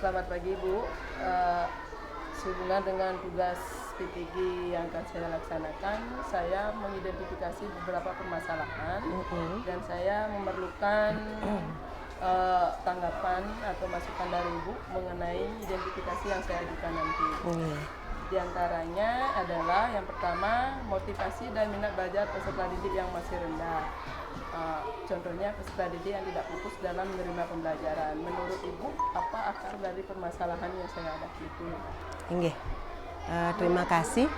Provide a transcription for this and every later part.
Selamat pagi Bu. Sehubungan dengan tugas PPG yang akan saya laksanakan, saya mengidentifikasi beberapa permasalahan dan saya memerlukan tanggapan atau masukan dari Ibu mengenai identifikasi yang saya ajukan nanti. Di antaranya adalah yang pertama, motivasi dan minat belajar peserta didik yang masih rendah. Contohnya peserta didik yang tidak fokus dalam menerima pembelajaran. Menurut Ibu, apa akar dari permasalahan yang saya hadapi itu? Terima kasih.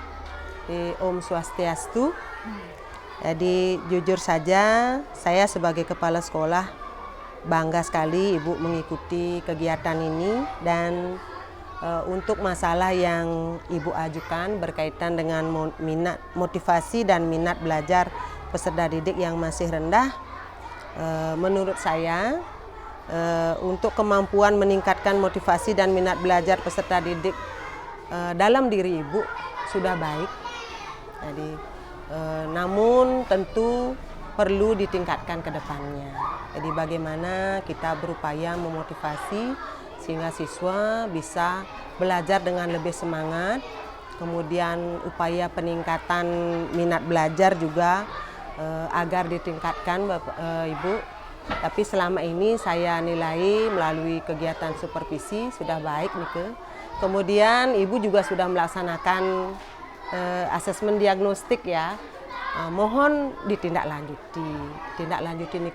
Om Swastiastu. Jadi jujur saja, saya sebagai kepala sekolah bangga sekali Ibu mengikuti kegiatan ini, dan untuk masalah yang Ibu ajukan berkaitan dengan motivasi dan minat belajar peserta didik yang masih rendah, menurut saya untuk kemampuan meningkatkan motivasi dan minat belajar peserta didik dalam diri Ibu sudah baik. Jadi, namun tentu perlu ditingkatkan ke depannya. Jadi bagaimana kita berupaya memotivasi sehingga siswa bisa belajar dengan lebih semangat, kemudian upaya peningkatan minat belajar juga agar ditingkatkan Ibu. Tapi selama ini saya nilai melalui kegiatan supervisi sudah baik nih. Kemudian Ibu juga sudah melaksanakan asesmen diagnostik ya. Mohon ditindaklanjuti nih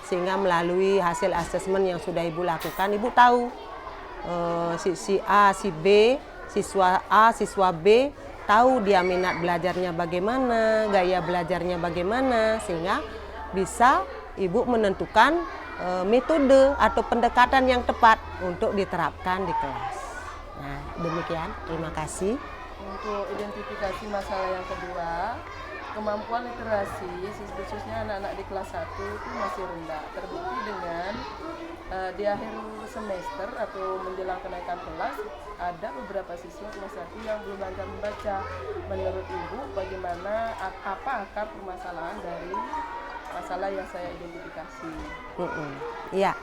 sehingga melalui hasil asesmen yang sudah Ibu lakukan, Ibu tahu si A, si B, siswa A, siswa B tahu dia minat belajarnya bagaimana, gaya belajarnya bagaimana, sehingga bisa Ibu menentukan metode atau pendekatan yang tepat untuk diterapkan di kelas. Nah, demikian, terima kasih. Untuk identifikasi masalah yang kedua, kemampuan literasi khususnya anak-anak di kelas 1 itu masih rendah. Terbukti dengan di akhir semester atau menjelang kenaikan kelas ada beberapa siswa kelas 1 yang belum lancar membaca. Menurut Ibu, bagaimana apa akar permasalahan dari masalah yang saya identifikasi? Iya,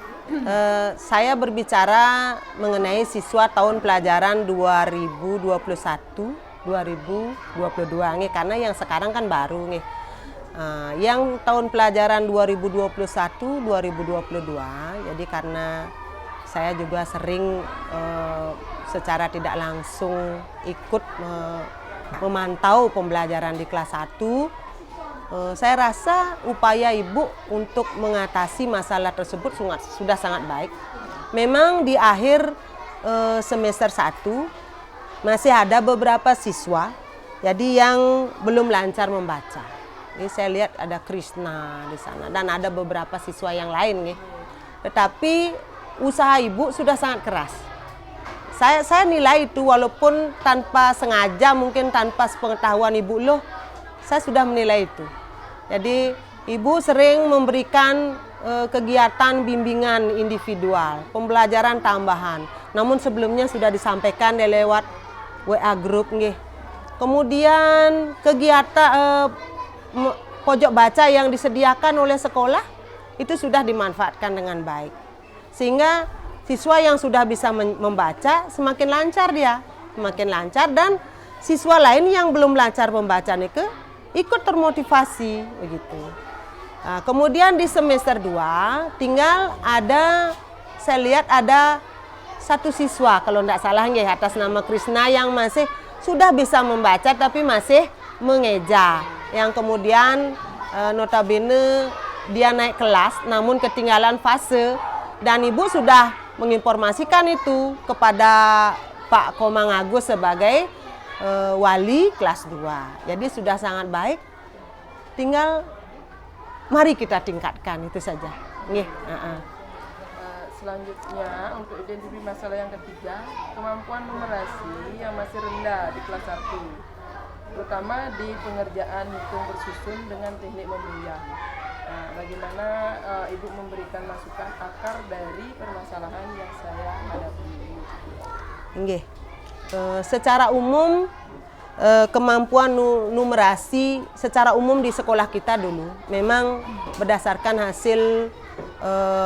saya berbicara mengenai siswa tahun pelajaran 2021-2022 nih, karena yang sekarang kan baru nih. Yang tahun pelajaran 2021-2022, jadi karena saya juga sering secara tidak langsung ikut memantau pembelajaran di kelas 1, saya rasa upaya Ibu untuk mengatasi masalah tersebut sudah sangat baik. Memang di akhir semester 1 masih ada beberapa siswa jadi yang belum lancar membaca. Ini saya lihat ada Krishna di sana dan ada beberapa siswa yang lain nih. Tetapi usaha Ibu sudah sangat keras. Saya nilai itu walaupun tanpa sengaja, mungkin tanpa sepengetahuan Ibu saya sudah menilai itu. Jadi Ibu sering memberikan kegiatan bimbingan individual, pembelajaran tambahan. Namun sebelumnya sudah disampaikan lewat WA group nggih. Kemudian kegiatan pojok baca yang disediakan oleh sekolah itu sudah dimanfaatkan dengan baik. Sehingga siswa yang sudah bisa membaca semakin lancar dia, semakin lancar, dan siswa lain yang belum lancar membaca nih ikut termotivasi begitu. Nah, kemudian di semester 2 tinggal saya lihat ada satu siswa kalau tidak salah nggih atas nama Krishna yang masih sudah bisa membaca tapi masih mengeja. Yang kemudian notabene dia naik kelas namun ketinggalan fase, dan Ibu sudah menginformasikan itu kepada Pak Komang Agus sebagai wali kelas 2. Jadi sudah sangat baik. Tinggal mari kita tingkatkan itu saja. Nggih. Selanjutnya untuk identifikasi masalah yang ketiga, kemampuan numerasi yang masih rendah di kelas 1, terutama di pengerjaan hitung bersusun dengan teknik memuyah. Nah, bagaimana Ibu memberikan masukan akar dari permasalahan yang saya hadapi ini? Nggih. Secara umum kemampuan numerasi secara umum di sekolah kita dulu memang berdasarkan hasil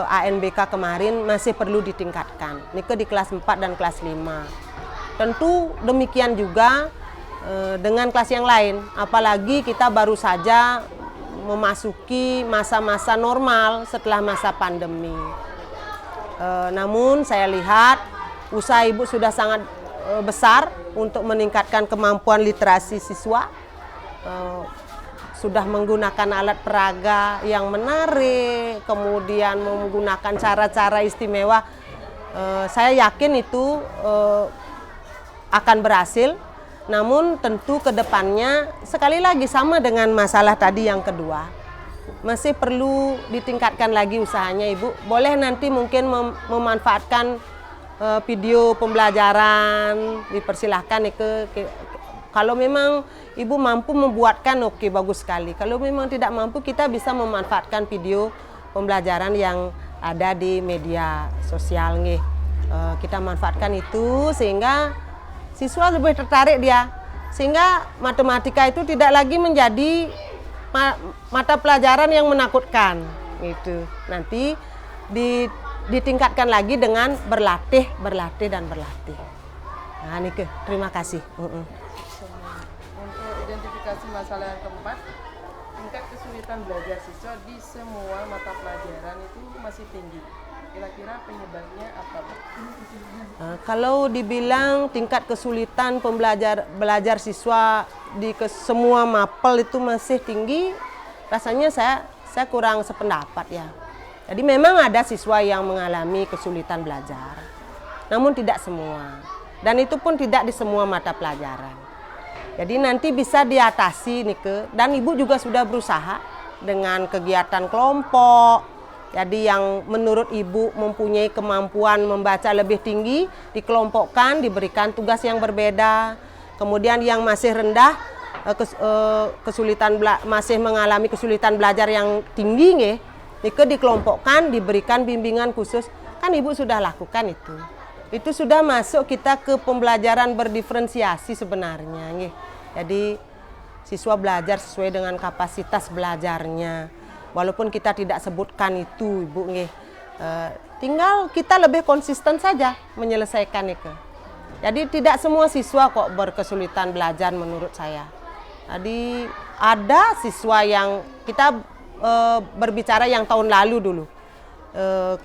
ANBK kemarin masih perlu ditingkatkan. Nike di kelas 4 dan kelas 5. Tentu demikian juga dengan kelas yang lain. Apalagi kita baru saja memasuki masa-masa normal setelah masa pandemi. Namun saya lihat usaha Ibu sudah sangat besar untuk meningkatkan kemampuan literasi siswa. Sudah menggunakan alat peraga yang menarik, kemudian menggunakan cara-cara istimewa. Saya yakin itu akan berhasil, namun tentu ke depannya sekali lagi sama dengan masalah tadi yang kedua. Masih perlu ditingkatkan lagi usahanya Ibu. Boleh nanti mungkin memanfaatkan video pembelajaran, dipersilahkan kalau memang Ibu mampu membuatkan, oke, bagus sekali. Kalau memang tidak mampu, kita bisa memanfaatkan video pembelajaran yang ada di media sosial nih. Kita manfaatkan itu sehingga siswa lebih tertarik dia. Sehingga matematika itu tidak lagi menjadi mata pelajaran yang menakutkan. Gitu. Nanti ditingkatkan lagi dengan berlatih. Nah, Nike, terima kasih. Untuk identifikasi masalah yang keempat, tingkat kesulitan belajar siswa di semua mata pelajaran itu masih tinggi. Kira-kira penyebabnya apa, Bu? Kalau dibilang tingkat kesulitan belajar siswa di semua mapel itu masih tinggi, rasanya saya kurang sependapat ya. Jadi memang ada siswa yang mengalami kesulitan belajar, namun tidak semua. Dan itu pun tidak di semua mata pelajaran. Jadi nanti bisa diatasi Nike, dan Ibu juga sudah berusaha dengan kegiatan kelompok. Jadi yang menurut Ibu mempunyai kemampuan membaca lebih tinggi, dikelompokkan, diberikan tugas yang berbeda. Kemudian yang masih rendah, masih mengalami kesulitan belajar yang tinggi Nike dikelompokkan, diberikan bimbingan khusus. Kan Ibu sudah lakukan itu. Itu sudah masuk kita ke pembelajaran berdiferensiasi sebenarnya. Jadi siswa belajar sesuai dengan kapasitas belajarnya. Walaupun kita tidak sebutkan itu Ibu. Tinggal kita lebih konsisten saja menyelesaikan itu. Jadi tidak semua siswa kok berkesulitan belajar menurut saya. Jadi ada siswa yang kita berbicara yang tahun lalu dulu.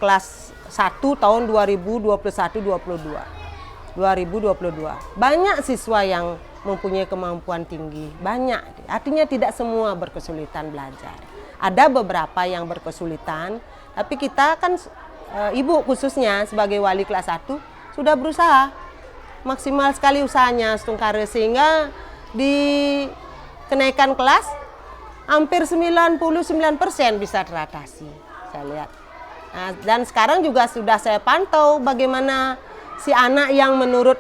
Kelas 1 tahun 2021-2022. Banyak siswa yang mempunyai kemampuan tinggi, banyak. Artinya tidak semua berkesulitan belajar. Ada beberapa yang berkesulitan, tapi kita kan Ibu khususnya sebagai wali kelas 1 sudah berusaha maksimal sekali usahanya Stungkare, sehingga di kenaikan kelas hampir 99% bisa teratasi, saya lihat. Nah, dan sekarang juga sudah saya pantau bagaimana si anak yang menurut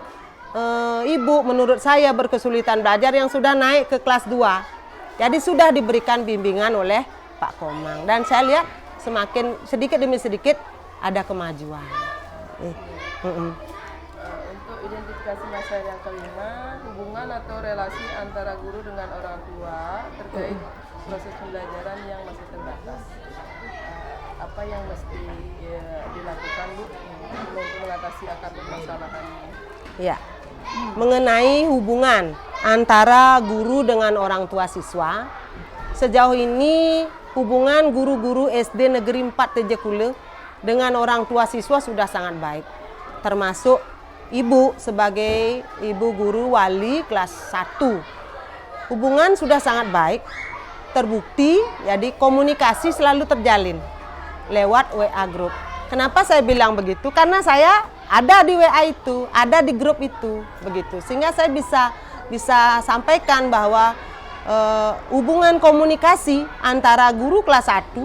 Ibu, menurut saya berkesulitan belajar yang sudah naik ke kelas 2. Jadi sudah diberikan bimbingan oleh Pak Komang. Dan saya lihat semakin sedikit demi sedikit ada kemajuan. Untuk identifikasi masalah yang kelima, hubungan atau relasi antara guru dengan orang tua terkait proses pembelajaran yang masih terbatas. Apa yang mesti dilakukan Bu untuk mengatasi akar permasalahan ini? Ya, mengenai hubungan antara guru dengan orang tua siswa, sejauh ini hubungan guru-guru SD Negeri 4 Tejekule dengan orang tua siswa sudah sangat baik. Termasuk Ibu sebagai ibu guru wali kelas 1. Hubungan sudah sangat baik, terbukti, jadi komunikasi selalu terjalin lewat WA group. Kenapa saya bilang begitu? Karena saya ada di WA itu, ada di grup itu, begitu. Sehingga saya bisa sampaikan bahwa hubungan komunikasi antara guru kelas 1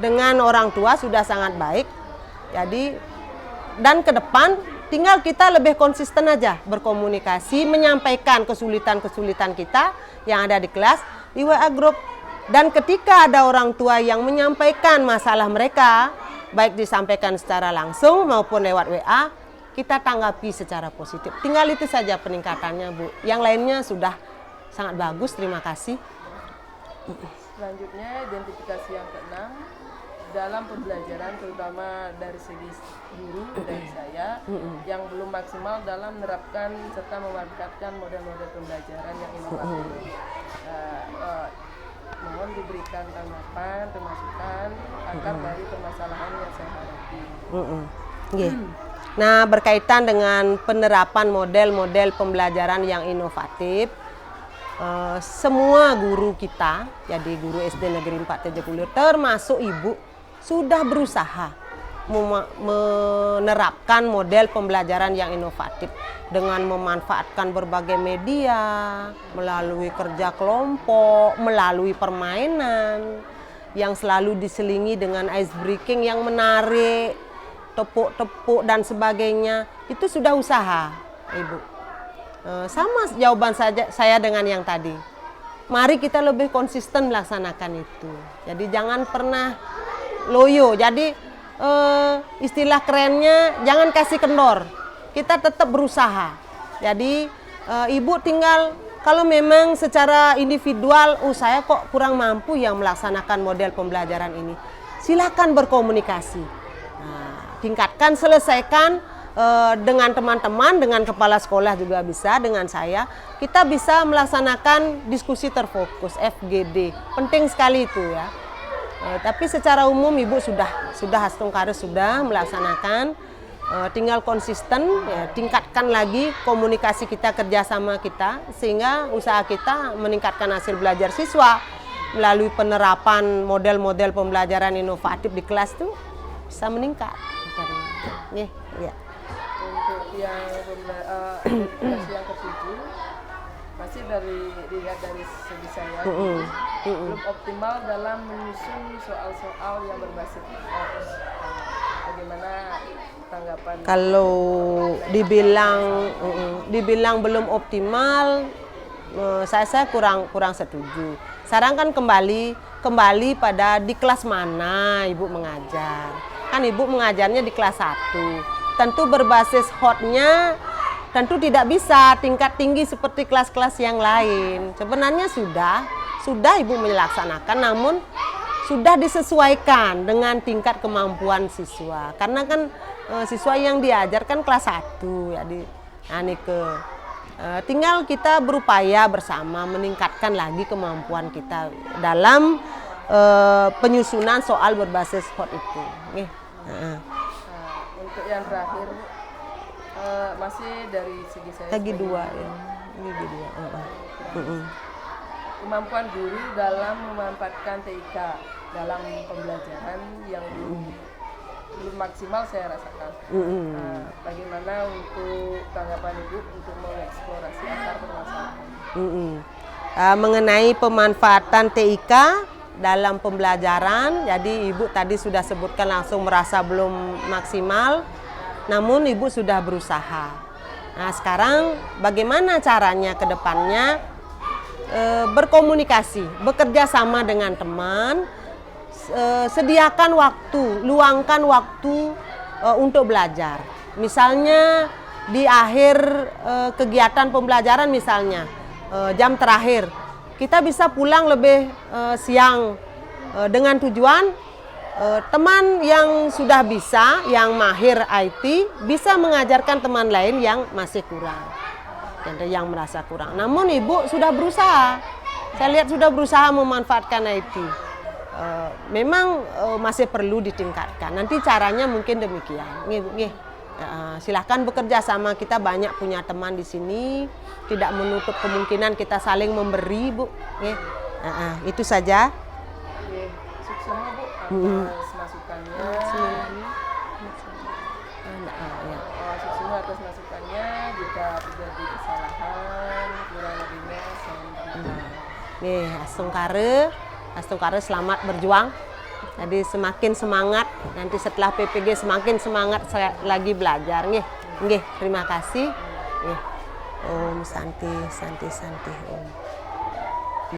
dengan orang tua sudah sangat baik. Jadi dan ke depan tinggal kita lebih konsisten aja berkomunikasi, menyampaikan kesulitan-kesulitan kita yang ada di kelas di WA group. Dan ketika ada orang tua yang menyampaikan masalah mereka, baik disampaikan secara langsung maupun lewat WA, kita tanggapi secara positif. Tinggal itu saja peningkatannya, Bu. Yang lainnya sudah sangat bagus, terima kasih. Selanjutnya identifikasi yang keenam, dalam pembelajaran, terutama dari segi guru dari saya yang belum maksimal dalam menerapkan serta memanfaatkan model-model pembelajaran yang inovatif. Mohon diberikan tanggapan, masukan akar dari permasalahan yang saya hadapi. Nggih. Nah, berkaitan dengan penerapan model-model pembelajaran yang inovatif, semua guru kita, jadi guru SD Negeri 4 Tejokulir, termasuk ibu, sudah berusaha menerapkan model pembelajaran yang inovatif dengan memanfaatkan berbagai media, melalui kerja kelompok, melalui permainan yang selalu diselingi dengan ice breaking yang menarik, tepuk-tepuk dan sebagainya. Itu sudah usaha, Ibu. Sama jawaban saya dengan yang tadi. Mari kita lebih konsisten melaksanakan itu. Jadi jangan pernah loyo. Jadi istilah kerennya jangan kasih kendor. Kita tetap berusaha. Jadi ibu tinggal kalau memang secara individual, saya kok kurang mampu yang melaksanakan model pembelajaran ini. Silakan berkomunikasi. Nah, tingkatkan, selesaikan dengan teman-teman, dengan kepala sekolah juga bisa, dengan saya. Kita bisa melaksanakan diskusi terfokus, FGD. Penting sekali itu ya. Tapi secara umum ibu sudah Hastungkare sudah melaksanakan, tinggal konsisten, ya, tingkatkan lagi komunikasi kita, kerjasama kita, sehingga usaha kita meningkatkan hasil belajar siswa melalui penerapan model-model pembelajaran inovatif di kelas itu bisa meningkat. Ya. Untuk yang verifikasi yang ketujuh, masih dilihat dari segi saya, belum optimal dalam menyusun soal-soal yang berbasis hoax. Bagaimana tanggapan? Kalau dibilang belum optimal, saya kurang setuju. Sarankan kembali pada di kelas mana ibu mengajar. Kan ibu mengajarnya di kelas 1. Tentu berbasis hotnya tentu tidak bisa tingkat tinggi seperti kelas-kelas yang lain. Sebenarnya sudah ibu melaksanakan, namun sudah disesuaikan dengan tingkat kemampuan siswa. Karena kan siswa yang diajarkan kelas 1 ya tinggal kita berupaya bersama meningkatkan lagi kemampuan kita dalam penyusunan soal berbasis hot itu. Untuk yang terakhir, masih dari segi saya lagi dua ya. Kemampuan guru dalam memanfaatkan TIK dalam pembelajaran yang belum maksimal saya rasakan. Bagaimana untuk tanggapan ibu untuk mengeksplorasi akar permasalahan? Mengenai pemanfaatan TIK dalam pembelajaran, jadi ibu tadi sudah sebutkan langsung merasa belum maksimal, namun ibu sudah berusaha. Nah sekarang bagaimana caranya ke depannya? Berkomunikasi, bekerja sama dengan teman, sediakan waktu, luangkan waktu untuk belajar. Misalnya di akhir kegiatan pembelajaran, misalnya jam terakhir, kita bisa pulang lebih siang dengan tujuan teman yang sudah bisa, yang mahir IT, bisa mengajarkan teman lain yang masih kurang, yang merasa kurang. Namun ibu sudah berusaha, saya lihat sudah berusaha memanfaatkan IT. Memang masih perlu ditingkatkan. Nanti caranya mungkin demikian. Silahkan bekerja sama, kita banyak punya teman di sini, tidak menutup kemungkinan kita saling memberi, Bu. Itu saja. Sukses Bu atas masukannya. Sukses atas masukannya. Jika terjadi kesalahan, kurang lebihnya saya Hastungkare selamat berjuang. Jadi semakin semangat, nanti setelah PPG semakin semangat saya lagi belajar. Nggih, terima kasih. Om Santi. Om.